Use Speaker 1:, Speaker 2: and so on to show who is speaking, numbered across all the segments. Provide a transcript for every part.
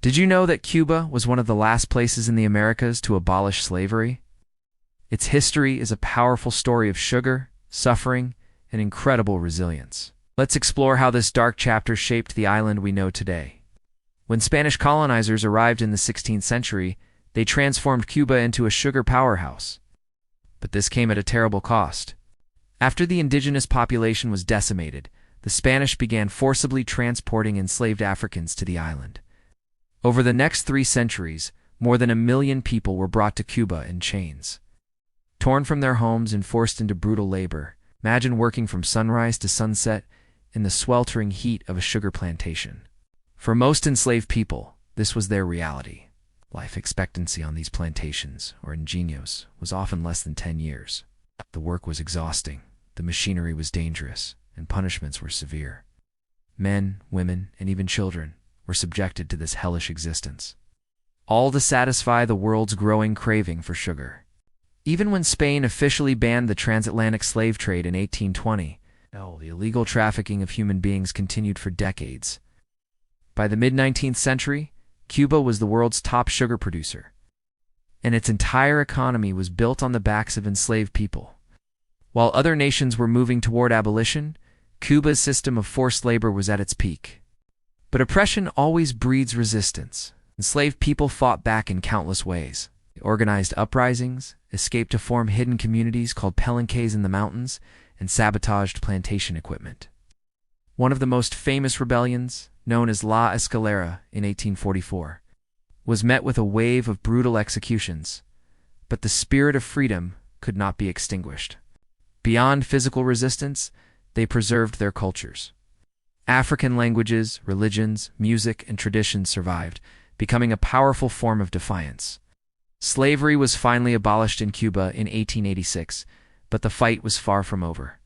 Speaker 1: Did you know that Cuba was one of the last places in the Americas to abolish slavery? Its history is a powerful story of sugar, suffering, and incredible resilience. Let's explore how this dark chapter shaped the island we know today. When Spanish colonizers arrived in the 16th century, they transformed Cuba into a sugar powerhouse. But this came at a terrible cost. After the indigenous population was decimated, the Spanish began forcibly transporting enslaved Africans to the island. Over the next 3 centuries, more than 1 million people were brought to Cuba in chains. Torn from their homes and forced into brutal labor, imagine working from sunrise to sunset in the sweltering heat of a sugar plantation. For most enslaved people, this was their reality. Life expectancy on these plantations, or ingenios, was often less than 10 years. The work was exhausting, the machinery was dangerous, and punishments were severe. Men, women, and even children were subjected to this hellish existence, all to satisfy the world's growing craving for sugar. Even when Spain officially banned the transatlantic slave trade in 1820, the illegal trafficking of human beings continued for decades. By the mid-19th century, Cuba was the world's top sugar producer, and its entire economy was built on the backs of enslaved people. While other nations were moving toward abolition, Cuba's system of forced labor was at its peak. But oppression always breeds resistance. Enslaved people fought back in countless ways. They organized uprisings, escaped to form hidden communities called palenques in the mountains, and sabotaged plantation equipment. One of the most famous rebellions, known as La Escalera in 1844, was met with a wave of brutal executions, but the spirit of freedom could not be extinguished. Beyond physical resistance, they preserved their cultures. African languages, religions, music, and traditions survived, becoming a powerful form of defiance. Slavery was finally abolished in Cuba in 1886, but the fight was far from over.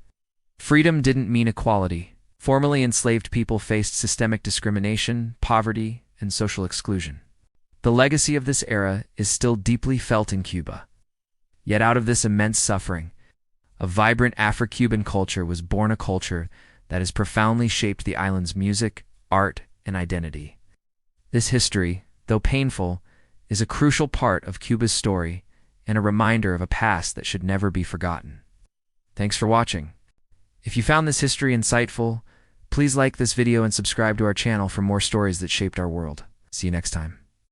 Speaker 1: Freedom didn't mean equality. Formerly enslaved people faced systemic discrimination, poverty, and social exclusion. The legacy of this era is still deeply felt in Cuba. Yet out of this immense suffering, a vibrant Afro-Cuban culture was born, a culture that has profoundly shaped the island's music, art, and identity. This history, though painful, is a crucial part of Cuba's story and a reminder of a past that should never be forgotten. Thanks for watching. If you found this history insightful, please like this video and subscribe to our channel for more stories that shaped our world. See you next time.